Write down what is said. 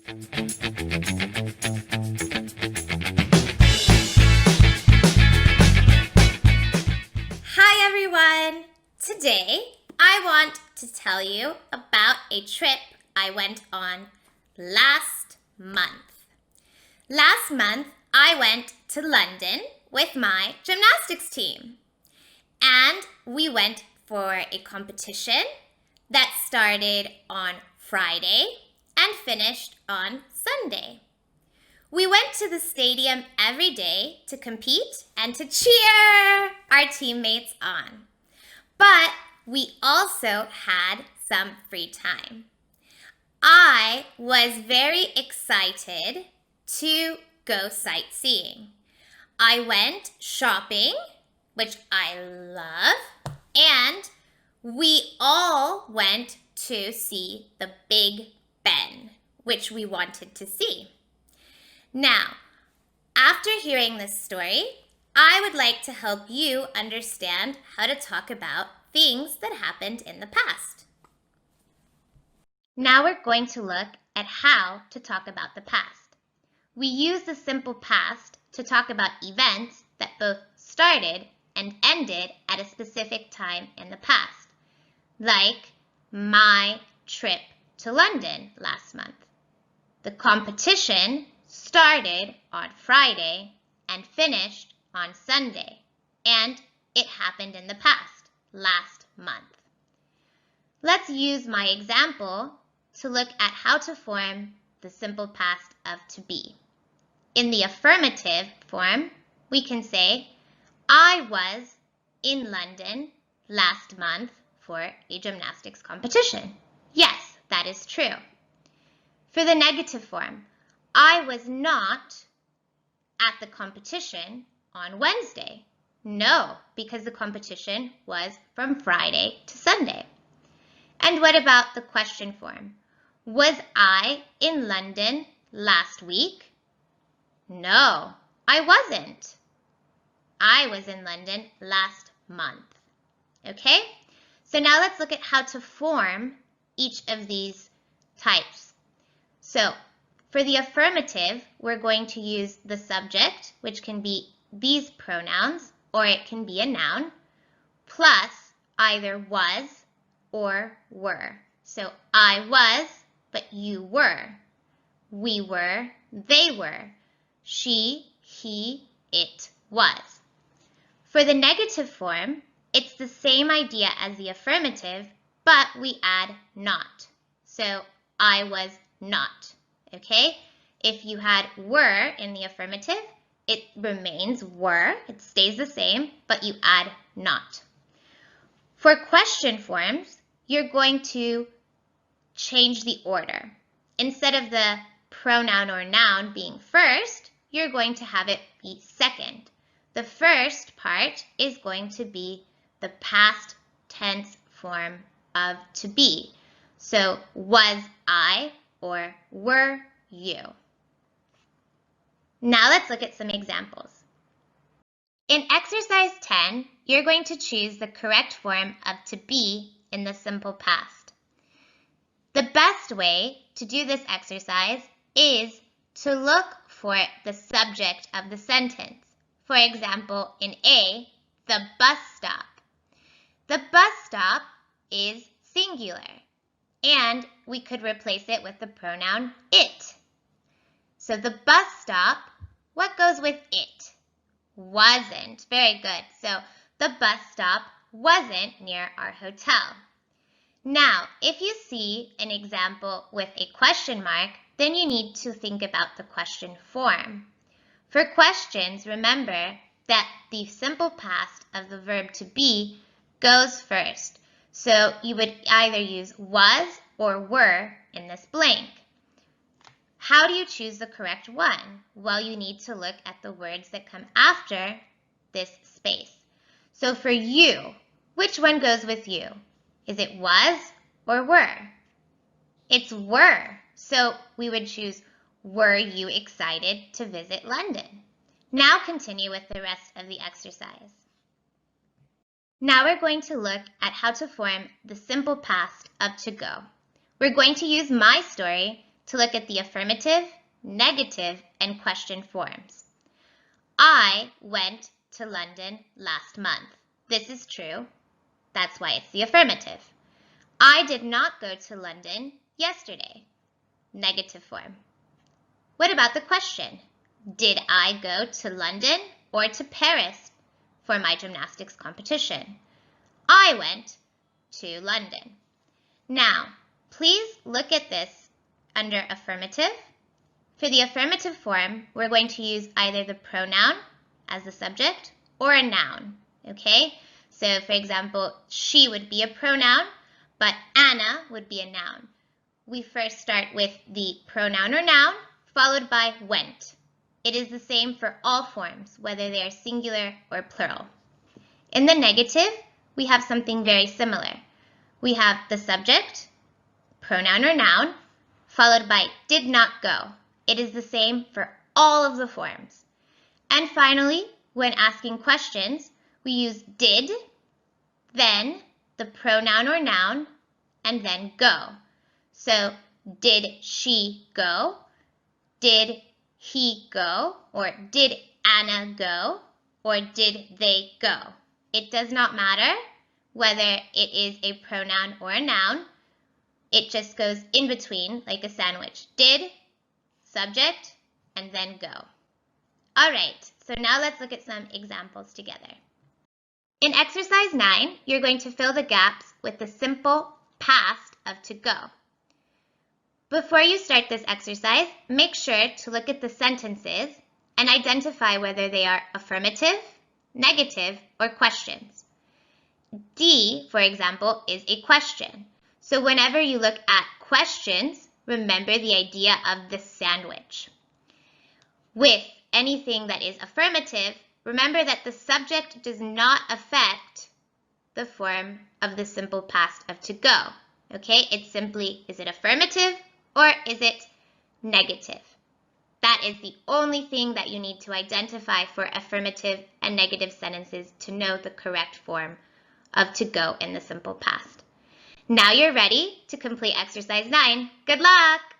Hi everyone! Today I want to tell you about a trip I went on last month. Last month I went to London with my gymnastics team. And we went for a competition that started on Friday and finished on Sunday. We went to the stadium every day to compete and to cheer our teammates on. But we also had some free time. I was very excited to go sightseeing. I went shopping, which I love, and we all went to see the Big Ben, which we wanted to see. Now, after hearing this story, I would like to help you understand how to talk about things that happened in the past. Now we're going to look at how to talk about the past. We use the simple past to talk about events that both started and ended at a specific time in the past, like my trip to London last month. The competition started on Friday and finished on Sunday, and it happened in the past, last month. Let's use my example to look at how to form the simple past of to be. In the affirmative form, we can say, I was in London last month for a gymnastics competition. Yes, that is true. For the negative form, I was not at the competition on Wednesday. No, because the competition was from Friday to Sunday. And what about the question form? Was I in London last week? No, I wasn't. I was in London last month. Okay? So now let's look at how to form each of these types. So for the affirmative, we're going to use the subject, which can be these pronouns, or it can be a noun, plus either was or were. So I was, but you were. We were, they were. She, he, it was. For the negative form, it's the same idea as the affirmative, but we add not. So I was not. Okay? If you had were in the affirmative, it remains were. It stays the same, but you add not. For question forms, you're going to change the order. Instead of the pronoun or noun being first, you're going to have it be second. The first part is going to be the past tense form of to be. So, was I or were you? Now let's look at some examples. In exercise 10, you're going to choose the correct form of to be in the simple past. The best way to do this exercise is to look for the subject of the sentence. For example, in A, the bus stop. The bus stop is singular, and we could replace it with the pronoun it. So the bus stop, what goes with it? Wasn't. Very good. So the bus stop wasn't near our hotel. Now, if you see an example with a question mark, then you need to think about the question form. For questions, remember that the simple past of the verb to be goes first. So you would either use was or were in this blank. How do you choose the correct one? Well, you need to look at the words that come after this space. So for you, which one goes with you? Is it was or were? It's were. So we would choose, were you excited to visit London? Now continue with the rest of the exercise. Now we're going to look at how to form the simple past of to go. We're going to use my story to look at the affirmative, negative, and question forms. I went to London last month. This is true. That's why it's the affirmative. I did not go to London yesterday. Negative form. What about the question? Did I go to London or to Paris for my gymnastics competition? I went to London. Now, please look at this under affirmative. For the affirmative form, we're going to use either the pronoun as the subject or a noun, okay? So, for example, she would be a pronoun, but Anna would be a noun. We first start with the pronoun or noun, followed by went. It is the same for all forms, whether they are singular or plural. In the negative, we have something very similar. We have the subject, pronoun or noun, followed by did not go. It is the same for all of the forms. And finally, when asking questions, we use did, then the pronoun or noun, and then go. So, did she go? Did he go? Or did Anna go? Or did they go? It does not matter whether it is a pronoun or a noun. It just goes in between like a sandwich. Did, subject, and then go. All right, so now let's look at some examples together. In exercise 9, you're going to fill the gaps with the simple past of to go. Before you start this exercise, make sure to look at the sentences and identify whether they are affirmative, negative, or questions. D, for example, is a question. So whenever you look at questions, remember the idea of the sandwich. With anything that is affirmative, remember that the subject does not affect the form of the simple past of to go. Okay, it's simply, is it affirmative or is it negative? That is the only thing that you need to identify for affirmative and negative sentences to know the correct form of to go in the simple past. Now you're ready to complete exercise 9. Good luck!